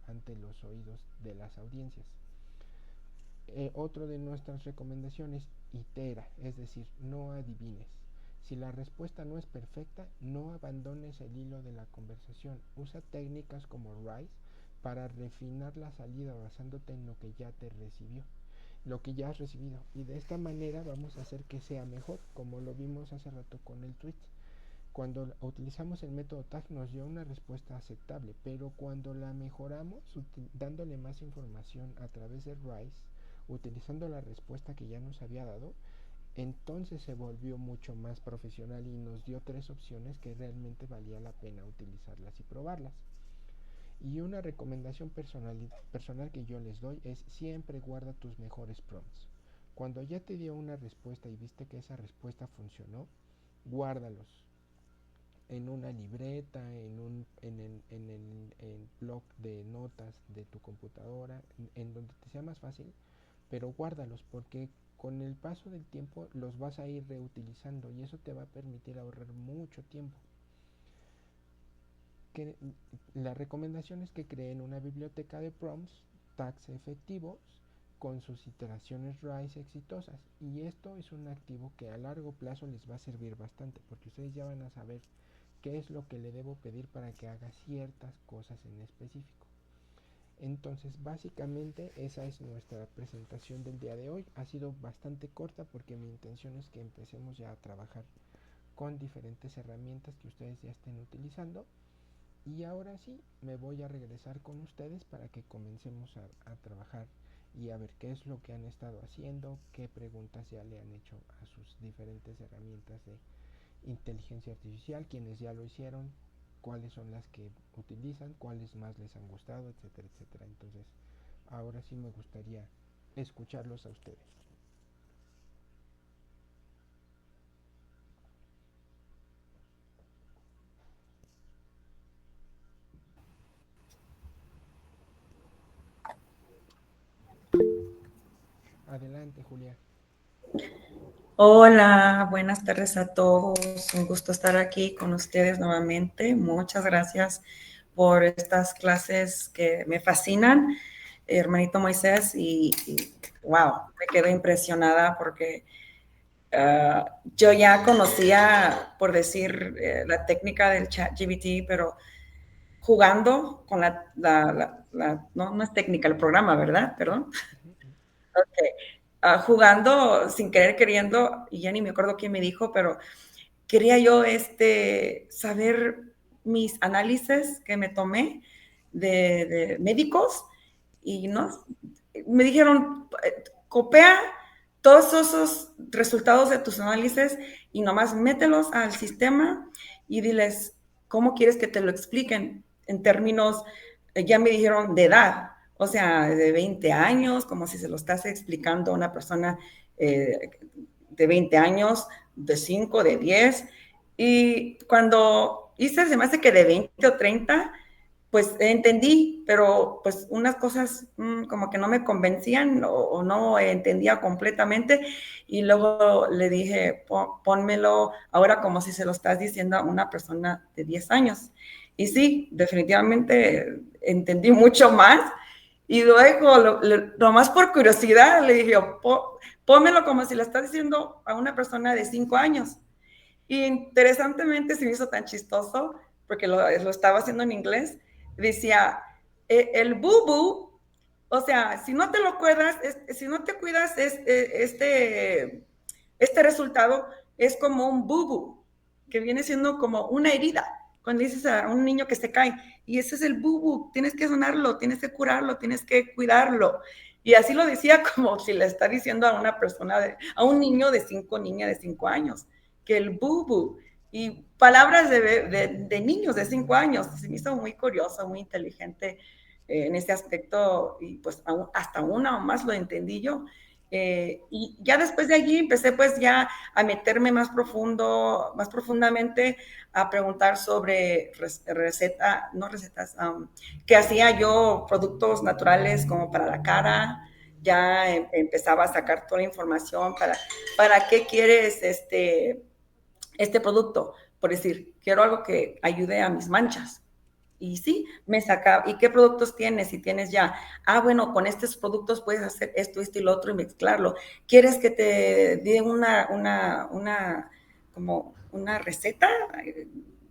ante los oídos de las audiencias. Otro de nuestras recomendaciones, itera, es decir, no adivines. Si la respuesta no es perfecta, no abandones el hilo de la conversación. Usa técnicas como RISE para refinar la salida basándote en lo que ya te recibió. lo que ya has recibido. Y de esta manera vamos a hacer que sea mejor, como lo vimos hace rato con el tweet. Cuando utilizamos el método tag nos dio una respuesta aceptable, pero cuando la mejoramos dándole más información a través de RISE, utilizando la respuesta que ya nos había dado, entonces se volvió mucho más profesional y nos dio 3 opciones que realmente valía la pena utilizarlas y probarlas. Y una recomendación personal que yo les doy es siempre guarda tus mejores prompts. Cuando ya te dio una respuesta y viste que esa respuesta funcionó, guárdalos en una libreta, en el blog de notas de tu computadora, en donde te sea más fácil, pero guárdalos porque con el paso del tiempo los vas a ir reutilizando y eso te va a permitir ahorrar mucho tiempo. Que, la recomendación es que creen una biblioteca de prompts, tags efectivos, con sus iteraciones RISE exitosas. Y esto es un activo que a largo plazo les va a servir bastante, porque ustedes ya van a saber qué es lo que le debo pedir para que haga ciertas cosas en específico. Entonces, básicamente esa es nuestra presentación del día de hoy. Ha sido bastante corta porque mi intención es que empecemos ya a trabajar con diferentes herramientas que ustedes ya estén utilizando. Y ahora sí, me voy a regresar con ustedes para que comencemos a trabajar y a ver qué es lo que han estado haciendo, qué preguntas ya le han hecho a sus diferentes herramientas de inteligencia artificial, quienes ya lo hicieron, cuáles son las que utilizan, cuáles más les han gustado, etcétera, etcétera. Entonces, ahora sí me gustaría escucharlos a ustedes. Adelante, Julia.
Hola, buenas tardes a todos. Un gusto estar aquí con ustedes nuevamente. Muchas gracias por estas clases que me fascinan, hermanito Moisés, y wow, me quedé impresionada porque yo ya conocía, por decir, la técnica del ChatGPT, pero jugando con no es técnica, el programa, ¿verdad? Perdón. Okay. Jugando sin querer queriendo, y ya ni me acuerdo quién me dijo, pero quería yo saber mis análisis que me tomé de médicos y no me dijeron, copia todos esos resultados de tus análisis y nomás mételos al sistema y diles cómo quieres que te lo expliquen en términos, ya me dijeron de edad, o sea, de 20 años, como si se lo estás explicando a una persona de 20 años, de 5, de 10. Y cuando hice, se me hace que de 20 o 30, pues entendí, pero pues unas cosas como que no me convencían o no entendía completamente. Y luego le dije, pónmelo ahora como si se lo estás diciendo a una persona de 10 años. Y sí, definitivamente entendí mucho más. Y luego, nomás por curiosidad, le dije, pónmelo como si lo estás diciendo a una persona de 5 años. Y interesantemente se me hizo tan chistoso, porque lo estaba haciendo en inglés, decía, el bubu, o sea, si no te lo cuidas, si no te cuidas, este resultado es como un bubu, que viene siendo como una herida. Cuando dices a un niño que se cae, y ese es el bubu, tienes que sanarlo, tienes que curarlo, tienes que cuidarlo. Y así lo decía como si le está diciendo a una persona, a un niño de 5, niña de 5 años, que el bubu, y palabras de niños de 5 años. Se me hizo muy curioso, muy inteligente en ese aspecto, y pues hasta una o más lo entendí yo. Y ya después de allí empecé pues ya a meterme más profundamente a preguntar sobre recetas, que hacía yo productos naturales como para la cara. Ya empezaba a sacar toda la información para qué quieres este producto. Por decir, quiero algo que ayude a mis manchas. Y sí, me sacaba, ¿y qué productos tienes? Y tienes ya, bueno, con estos productos puedes hacer esto, esto y lo otro y mezclarlo. ¿Quieres que te dé como una receta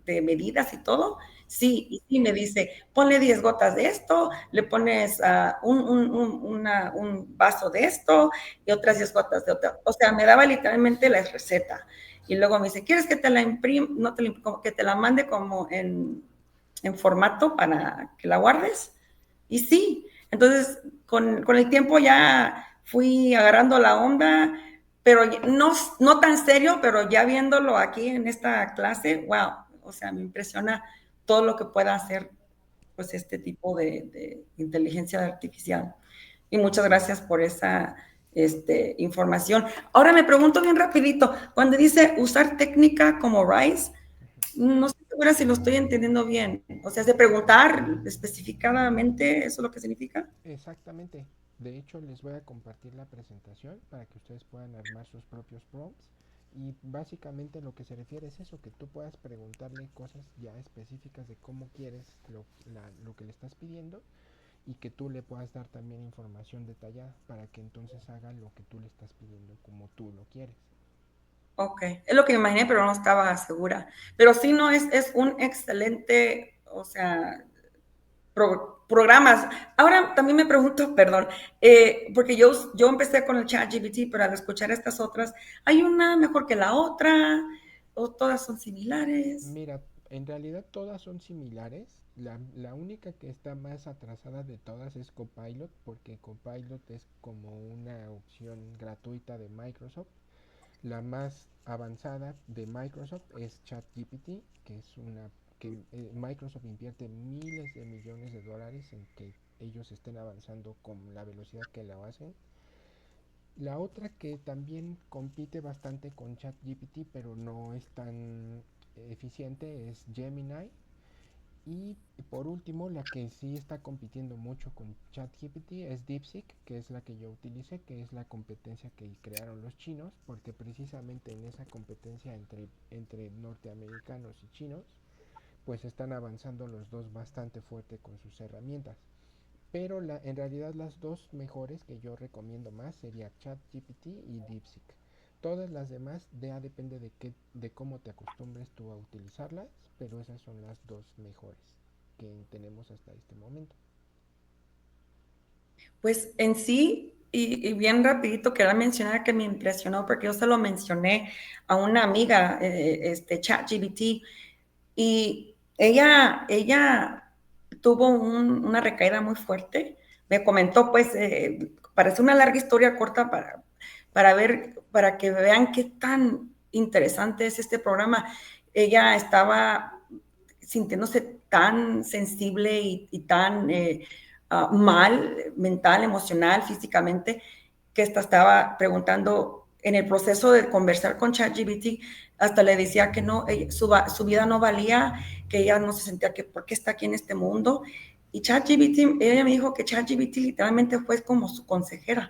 de medidas y todo. Sí, y sí me dice, ponle 10 gotas de esto, le pones un vaso de esto y otras 10 gotas de otra. O sea, me daba literalmente la receta. Y luego me dice, ¿quieres que te la imprime, no te la, que te la mande como en formato para que la guardes? Y sí, entonces con el tiempo ya fui agarrando la onda, pero no tan serio, pero ya viéndolo aquí en esta clase, wow, o sea, me impresiona todo lo que pueda hacer pues este tipo de inteligencia artificial. Y muchas gracias por esa información. Ahora me pregunto bien rapidito, cuando dice usar técnica como RISE, no estoy segura si lo estoy entendiendo bien. O sea, es de preguntar especificadamente, ¿eso es lo que significa?
Exactamente. De hecho, les voy a compartir la presentación para que ustedes puedan armar sus propios prompts. Y básicamente lo que se refiere es eso, que tú puedas preguntarle cosas ya específicas de cómo quieres lo que le estás pidiendo y que tú le puedas dar también información detallada para que entonces haga lo que tú le estás pidiendo como tú lo quieres.
Ok, es lo que me imaginé, pero no estaba segura. Pero sí, no, es un excelente, o sea, programas. Ahora también me pregunto, perdón, porque yo empecé con el ChatGPT, pero al escuchar estas otras, ¿hay una mejor que la otra? ¿O todas son similares?
Mira, en realidad todas son similares. La única que está más atrasada de todas es Copilot, porque Copilot es como una opción gratuita de Microsoft. La más avanzada de Microsoft es ChatGPT, que es una que Microsoft invierte miles de millones de dólares en que ellos estén avanzando con la velocidad que lo hacen. La otra que también compite bastante con ChatGPT, pero no es tan eficiente, es Gemini. Y por último, la que sí está compitiendo mucho con ChatGPT es DeepSeek, que es la que yo utilicé, que es la competencia que crearon los chinos, porque precisamente en esa competencia entre norteamericanos y chinos, pues están avanzando los dos bastante fuerte con sus herramientas. Pero en realidad las dos mejores que yo recomiendo más sería ChatGPT y DeepSeek. Todas las demás ya depende de cómo te acostumbres tú a utilizarlas, pero esas son las dos mejores que tenemos hasta este momento.
Pues en sí, y bien rapidito, quería mencionar que me impresionó porque yo se lo mencioné a una amiga, ChatGPT, y ella tuvo una recaída muy fuerte. Me comentó, pues, parece una larga historia corta para que vean qué tan interesante es este programa. Ella estaba sintiéndose tan sensible y tan mal, mental, emocional, físicamente, que hasta estaba preguntando en el proceso de conversar con ChatGPT, hasta le decía que no, su vida no valía, que ella no se sentía que por qué está aquí en este mundo. Y ChatGPT, ella me dijo que ChatGPT literalmente fue como su consejero,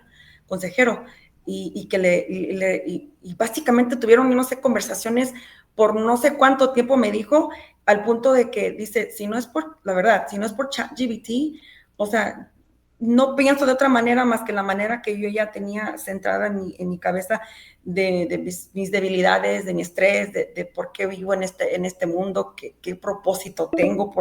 y básicamente tuvieron, no sé, conversaciones por no sé cuánto tiempo, me dijo, al punto de que dice, si no es por, la verdad, si no es por ChatGPT, o sea, no pienso de otra manera más que la manera que yo ya tenía centrada en mi cabeza de mis debilidades, de mi estrés, de por qué vivo en este mundo, qué propósito tengo.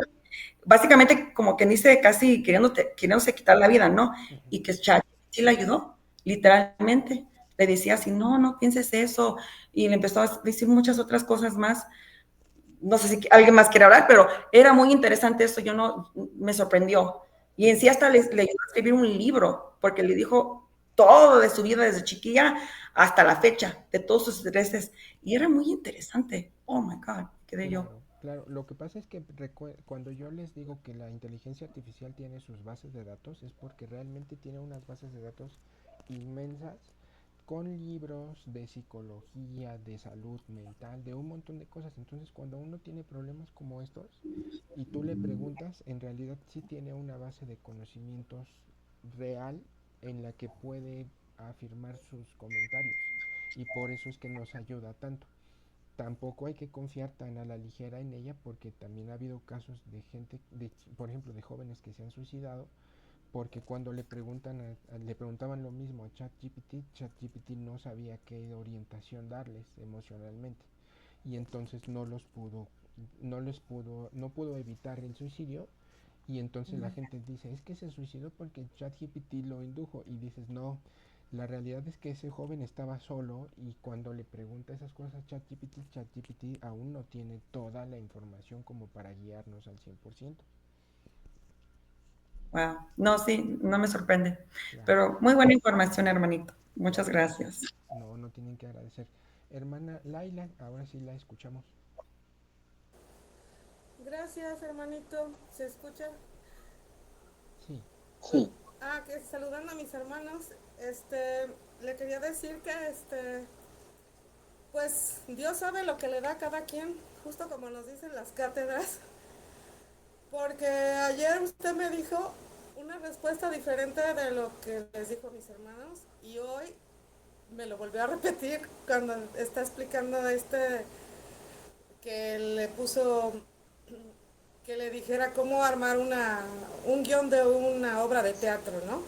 Básicamente, como quien dice, casi queriéndose quitar la vida, ¿no?
Ujú.
Y que Chat sí le ayudó, literalmente. Le decía así, no, no pienses eso. Y le empezó a decir muchas otras cosas más. No sé si alguien más quiere hablar, pero era muy interesante eso. Yo no, me sorprendió. Y en sí hasta le ayudó a escribir un libro, porque le dijo todo de su vida desde chiquilla hasta la fecha, de todos sus estreses. Y era muy interesante. Oh my God, quedé yo.
Claro, claro. Lo que pasa es que cuando yo les digo que la inteligencia artificial tiene sus bases de datos, es porque realmente tiene unas bases de datos inmensas con libros de psicología, de salud mental, de un montón de cosas. Entonces, cuando uno tiene problemas como estos y tú le preguntas, en realidad sí tiene una base de conocimientos real en la que puede afirmar sus comentarios. Y por eso es que nos ayuda tanto. Tampoco hay que confiar tan a la ligera en ella porque también ha habido casos de gente, por ejemplo, de jóvenes que se han suicidado porque cuando le preguntaban lo mismo a ChatGPT no sabía qué orientación darles emocionalmente y entonces no los pudo no pudo evitar el suicidio y entonces la gente dice, es que se suicidó porque ChatGPT lo indujo y dices, no, la realidad es que ese joven estaba solo y cuando le pregunta esas cosas a ChatGPT aún no tiene toda la información como para guiarnos al 100%.
Wow. No, sí, no me sorprende.
Claro.
Pero muy buena información, hermanito. Muchas
Claro.
gracias.
No, no tienen que agradecer. Hermana Laila, ahora sí la escuchamos.
Gracias, hermanito. ¿Se escucha?
Sí.
Sí.
Que saludando a mis hermanos, le quería decir que, pues Dios sabe lo que le da a cada quien, justo como nos dicen las cátedras, porque ayer usted me dijo una respuesta diferente de lo que les dijo a mis hermanos y hoy me lo volvió a repetir cuando está explicando que le puso que le dijera cómo armar un guión de una obra de teatro, ¿no?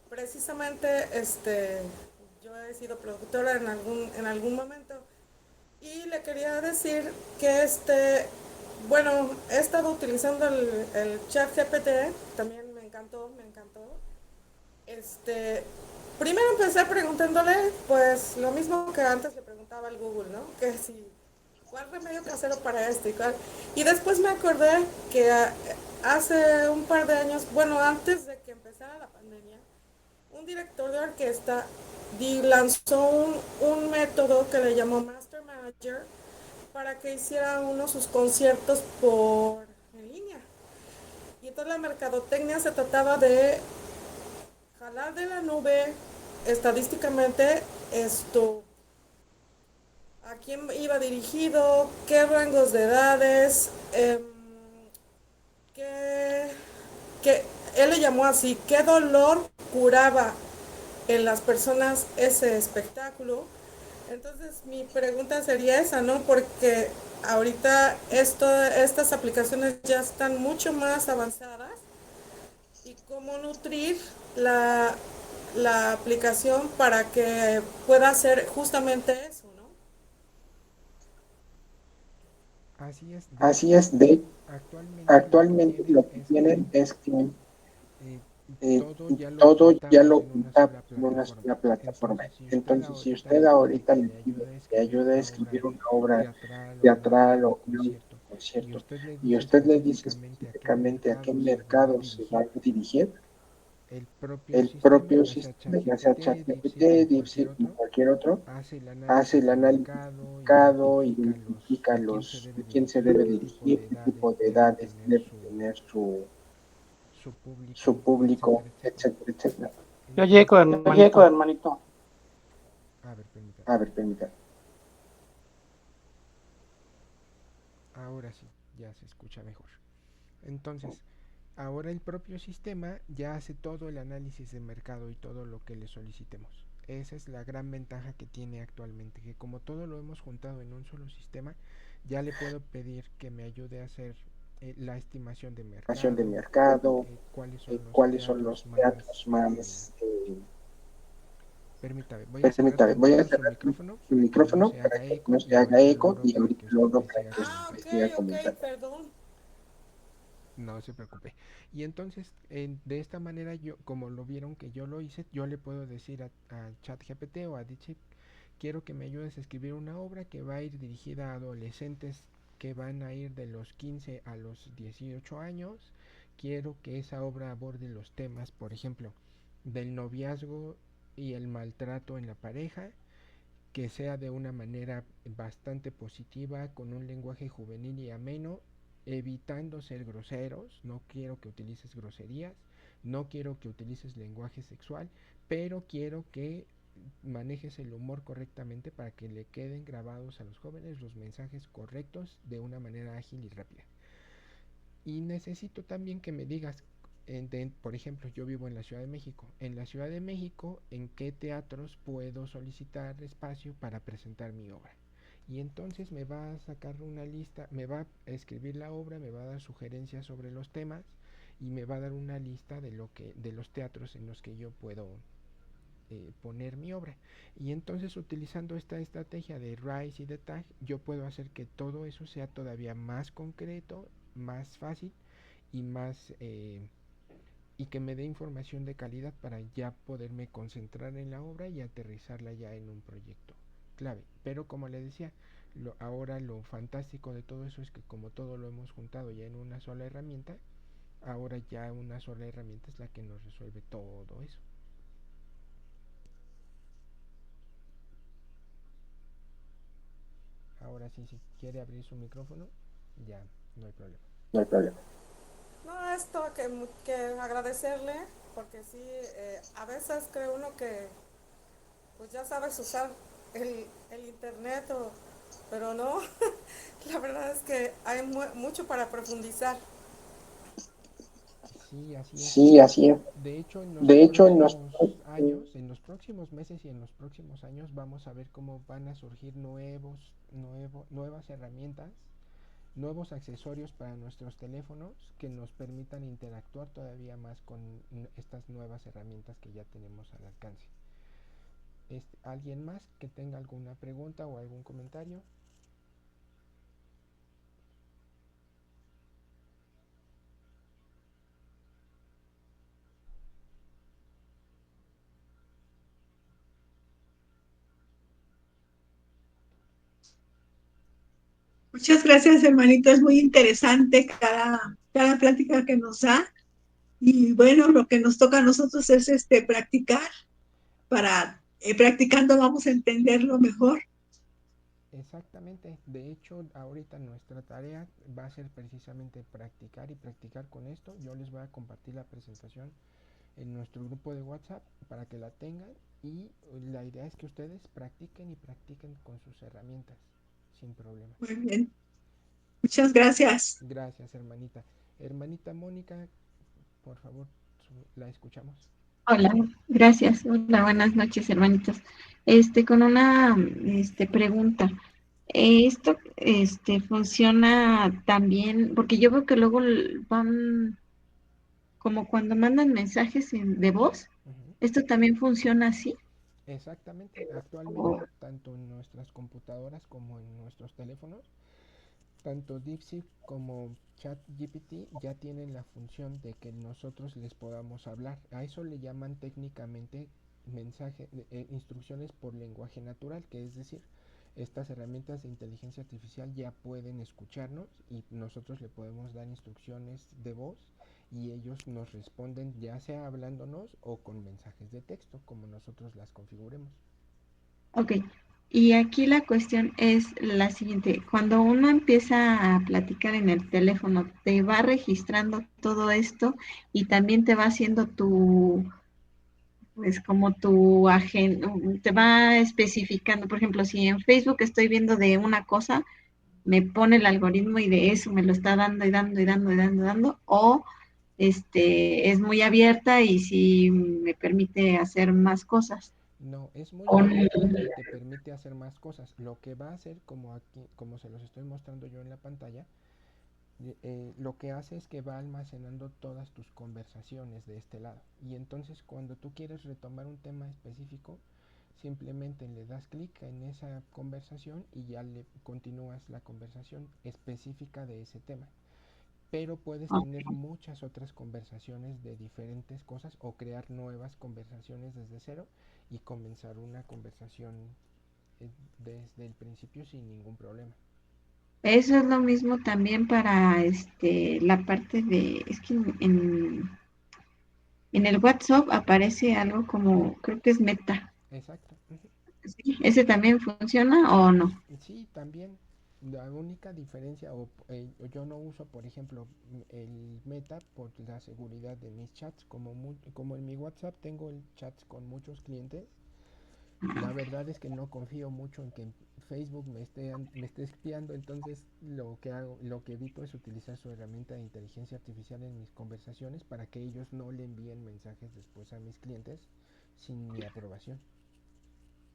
Precisamente, yo he sido productora en algún momento y le quería decir que, bueno, he estado utilizando el chat GPT, también me encantó, me encantó. Primero empecé preguntándole, pues, lo mismo que antes le preguntaba al Google, ¿no? Que si ¿cuál remedio casero para esto y cuál? Y después me acordé que hace un par de años, bueno, antes de que empezara la pandemia, un director de orquesta lanzó un método que le llamó Master Manager para que hiciera uno de sus conciertos en línea. Y entonces la mercadotecnia se trataba de jalar de la nube estadísticamente a quién iba dirigido, qué rangos de edades, qué, él le llamó así, qué dolor curaba en las personas ese espectáculo. Entonces mi pregunta sería esa, ¿no? Porque ahorita estas aplicaciones ya están mucho más avanzadas y cómo nutrir la aplicación para que pueda hacer justamente eso, ¿no?
Así es. De
Así
hecho,
es, de
actualmente
actualmente
lo
lo
que
que
tienen
tienen es que
eh,
eh,
todo ya lo
todo ya
juntamos
lo
en una
juntamos
sola
en una
plataforma.
sola plataforma.
Entonces, si usted
Entonces, si
ahorita
usted
me pide
ahorita
que
me
le
pide
ayude a
que le
escribir
ayude a
una obra
escribir una obra
teatral o una obra
teatral
de
o un
concierto, y
concierto,
usted le
y
dice
usted le dice
específicamente a qué
específicamente a qué
mercado se va a
mercado se va
dirigir,
a dirigir,
el propio
el
sistema,
propio
ya sea
sistema, ya sea
ChatGPT,
ChatGPT,
DeepSeek o cualquier
DeepSeek o
otro,
cualquier otro,
hace el
hace
análisis
el
de
análisis de
mercado,
mercado,
identifica
identifica
a quién se debe
a quién se
dirigir,
debe
qué tipo
dirigir,
de
qué
edades
tipo de
debe
edades
tener
debe tener
su
su
público, etcétera,
público,
etcétera.
etcétera, etcétera.
Yo llego,
Entonces,
Oye,
hermanito.
hermanito.
a ver, permítame.
A ver, permítame.
Ahora sí, ya se escucha mejor. Entonces, ahora el propio sistema ya hace todo el análisis de mercado y todo lo que le solicitemos. Esa es la gran ventaja que tiene actualmente, que como todo lo hemos juntado en un solo sistema, ya le puedo pedir que me ayude a hacer la estimación de
Estimación de
mercado,
mercado,
cuáles son los
cuáles son
teatros
los teatros
más...
más...
permítame, voy a cerrar
permítame, voy a
tantito su
cerrar
micrófono
su
para que no
micrófono
se
para
haga
que no
eco
se
y
haga
ahorita
eco
logro
y
para
ahorita
que usted
logro para
siga
que
Ah,
usted
ok,
comentando.
siga
ok,
comentando.
perdón.
No se preocupe. Y entonces, de esta manera, yo, como lo vieron que yo lo hice, yo le puedo decir a ChatGPT o a DeepSeek, quiero que me ayudes a escribir una obra que va a ir dirigida a adolescentes que van a ir de los 15 a los 18 años. Quiero que esa obra aborde los temas, por ejemplo, del noviazgo y el maltrato en la pareja, que sea de una manera bastante positiva, con un lenguaje juvenil y ameno, evitando ser groseros. No quiero que utilices groserías, no quiero que utilices lenguaje sexual, pero quiero que manejes el humor correctamente para que le queden grabados a los jóvenes los mensajes correctos de una manera ágil y rápida. Y necesito también que me digas, por ejemplo, yo vivo en la Ciudad de México. En la Ciudad de México, ¿en qué teatros puedo solicitar espacio para presentar mi obra? Y entonces me va a sacar una lista, me va a escribir la obra, me va a dar sugerencias sobre los temas y me va a dar una lista de los teatros en los que yo puedo poner mi obra. Y entonces utilizando esta estrategia de RISE y de tag, yo puedo hacer que todo eso sea todavía más concreto, más fácil y más y que me dé información de calidad para ya poderme concentrar en la obra y aterrizarla ya en un proyecto clave. Pero como le decía, ahora lo fantástico de todo eso es que como todo lo hemos juntado ya en una sola herramienta, ahora ya una sola herramienta es la que nos resuelve todo eso. Ahora sí, si quiere abrir su micrófono, ya no hay problema.
No hay problema.
No, esto que agradecerle, porque sí, a veces cree uno que pues ya sabes usar el internet, pero no, la verdad es que hay mucho para profundizar.
Sí, así es.
Sí, así es.
De hecho, en los
De hecho,
próximos años, en los próximos meses y en los próximos años vamos a ver cómo van a surgir nuevas herramientas, nuevos accesorios para nuestros teléfonos que nos permitan interactuar todavía más con estas nuevas herramientas que ya tenemos al alcance. ¿Alguien más que tenga alguna pregunta o algún comentario?
Muchas gracias, hermanito. Es muy interesante cada plática que nos da. Y bueno, lo que nos toca a nosotros es practicar. Practicando vamos a entenderlo mejor.
Exactamente. De hecho, ahorita nuestra tarea va a ser precisamente practicar y practicar con esto. Yo les voy a compartir la presentación en nuestro grupo de WhatsApp para que la tengan y la idea es que ustedes practiquen y practiquen con sus herramientas sin problema.
Muy bien. Muchas gracias.
Gracias, hermanita. Hermanita Mónica, por favor, la escuchamos.
Hola, gracias. Hola, buenas noches, hermanitos. Con una pregunta. Esto funciona también, porque yo veo que luego van, como cuando mandan mensajes de voz,
Uh-huh.
¿esto también funciona así?
Exactamente. Actualmente, tanto en nuestras computadoras como en nuestros teléfonos, tanto DeepSeek como ChatGPT ya tienen la función de que nosotros les podamos hablar. A eso le llaman técnicamente instrucciones por lenguaje natural, que es decir, estas herramientas de inteligencia artificial ya pueden escucharnos y nosotros le podemos dar instrucciones de voz y ellos nos responden ya sea hablándonos o con mensajes de texto, como nosotros las configuremos.
Ok. Y aquí la cuestión es la siguiente. Cuando uno empieza a platicar en el teléfono, te va registrando todo esto y también te va haciendo pues como tu agenda, te va especificando, por ejemplo, si en Facebook estoy viendo de una cosa, me pone el algoritmo y de eso me lo está dando y dando y dando y dando y dando, o es muy abierta y si me permite hacer más cosas.
No, es muy
O no.
abierta y te permite hacer más cosas. Lo que va a hacer, como aquí, como se los estoy mostrando yo en la pantalla, lo que hace es que va almacenando todas tus conversaciones de este lado. Y entonces cuando tú quieres retomar un tema específico, simplemente le das clic en esa conversación y ya le continúas la conversación específica de ese tema. Pero puedes tener muchas otras conversaciones de diferentes cosas o crear nuevas conversaciones desde cero y comenzar una conversación desde el principio sin ningún problema.
Eso es lo mismo también para la parte de, es que en el WhatsApp aparece algo como, creo que es Meta.
Exacto. Uh-huh.
¿Sí? ¿Ese también funciona o no?
Sí, también. La única diferencia, yo no uso, por ejemplo, el Meta por la seguridad de mis chats. Como en mi WhatsApp tengo el chats con muchos clientes, la verdad es que no confío mucho en que Facebook me esté espiando, entonces lo que evito es utilizar su herramienta de inteligencia artificial en mis conversaciones para que ellos no le envíen mensajes después a mis clientes sin mi aprobación.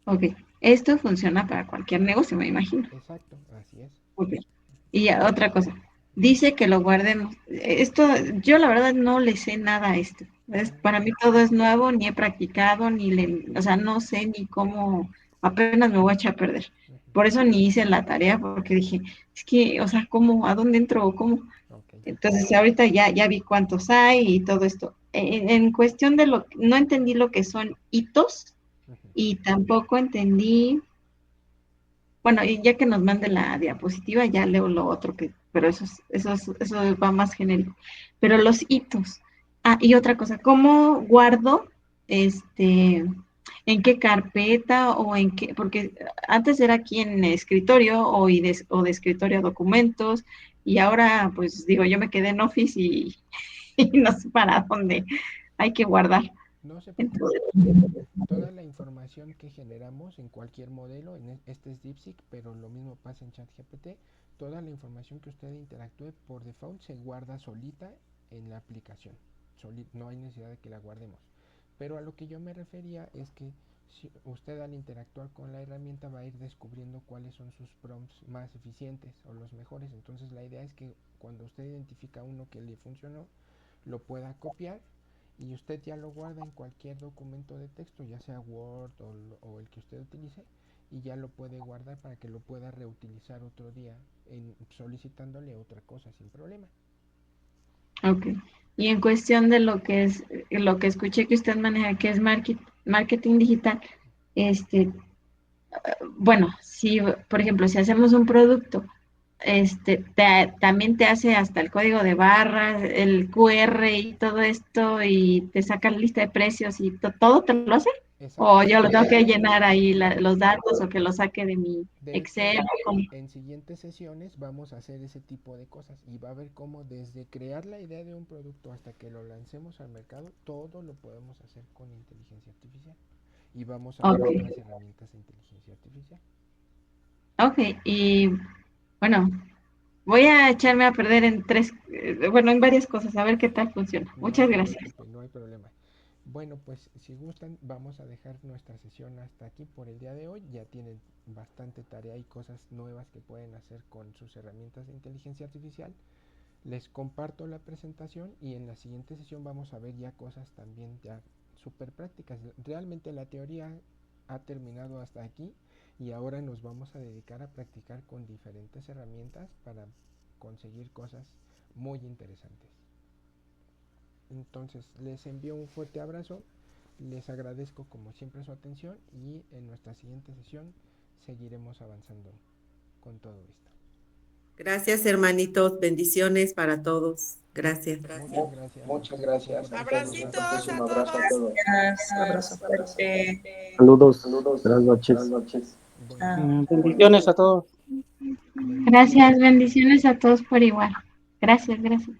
Ok, esto funciona para cualquier negocio, me imagino.
Exacto, así es.
Ok. Y ya, otra cosa, dice que lo guardemos. Esto, yo la verdad no le sé nada a esto. Para mí todo es nuevo, ni he practicado, o sea, no sé ni cómo, apenas me voy a echar a perder. Por eso ni hice la tarea, porque dije, es que, o sea, ¿cómo? ¿A dónde entro? ¿O cómo?
Ok.
Entonces ahorita ya vi cuántos hay y todo esto. En cuestión de no entendí lo que son hitos
Ujú.
y tampoco entendí, bueno, y ya que nos mande la diapositiva, ya leo lo otro, pero eso va más genérico. Pero los hitos. Ah, y otra cosa, ¿cómo guardo en qué carpeta o en qué? Porque antes era aquí en escritorio o de escritorio a documentos, y ahora, pues digo, yo me quedé en Office y, y no sé para dónde hay que guardar.
No se preocupe.
Entonces,
Toda la información que generamos en cualquier modelo, este es DeepSeek, pero lo mismo pasa en ChatGPT, toda la información que usted interactúe por default se guarda solita en la aplicación. No hay necesidad de que la guardemos. Pero a lo que yo me refería es que si usted al interactuar con la herramienta va a ir descubriendo cuáles son sus prompts más eficientes o los mejores. Entonces la idea es que cuando usted identifica uno que le funcionó, lo pueda copiar y usted ya lo guarda en cualquier documento de texto, ya sea Word o el que usted utilice, y ya lo puede guardar para que lo pueda reutilizar otro día solicitándole otra cosa sin problema.
ok. Y en cuestión de lo que escuché que usted maneja, que es marketing digital, este, bueno, si, por ejemplo, si hacemos un producto, también te hace hasta el código de barras, el QR y todo esto, y te saca la lista de precios y todo te lo hace. O yo lo tengo que llenar ahí los datos o que lo saque de mi
De hecho,
Excel.
en siguientes sesiones vamos a hacer ese tipo de cosas y va a ver cómo desde crear la idea de un producto hasta que lo lancemos al mercado, todo lo podemos hacer con inteligencia artificial. Y vamos a ver
Ok,
otras herramientas de inteligencia artificial.
ok. Y bueno, voy a echarme a perder bueno, en varias cosas, a ver qué tal funciona.
No
Muchas
se
gracias.
preocupe, no hay problema. Bueno, pues si gustan, vamos a dejar nuestra sesión hasta aquí por el día de hoy. Ya tienen bastante tarea y cosas nuevas que pueden hacer con sus herramientas de inteligencia artificial. Les comparto la presentación y en la siguiente sesión vamos a ver ya cosas también ya súper prácticas. Realmente la teoría ha terminado hasta aquí y ahora nos vamos a dedicar a practicar con diferentes herramientas para conseguir cosas muy interesantes. Entonces les envío un fuerte abrazo, les agradezco como siempre su atención y en nuestra siguiente sesión seguiremos avanzando con todo esto.
Gracias, hermanitos. Bendiciones para todos. Gracias.
Muchas gracias.
Muchas gracias.
Abracitos
Un
a
abrazo a
todos.
todos.
Gracias, abrazo fuerte.
Saludos. Buenas noches.
Buenas noches.
Bendiciones a todos.
Gracias, bendiciones a todos por igual. Gracias, gracias.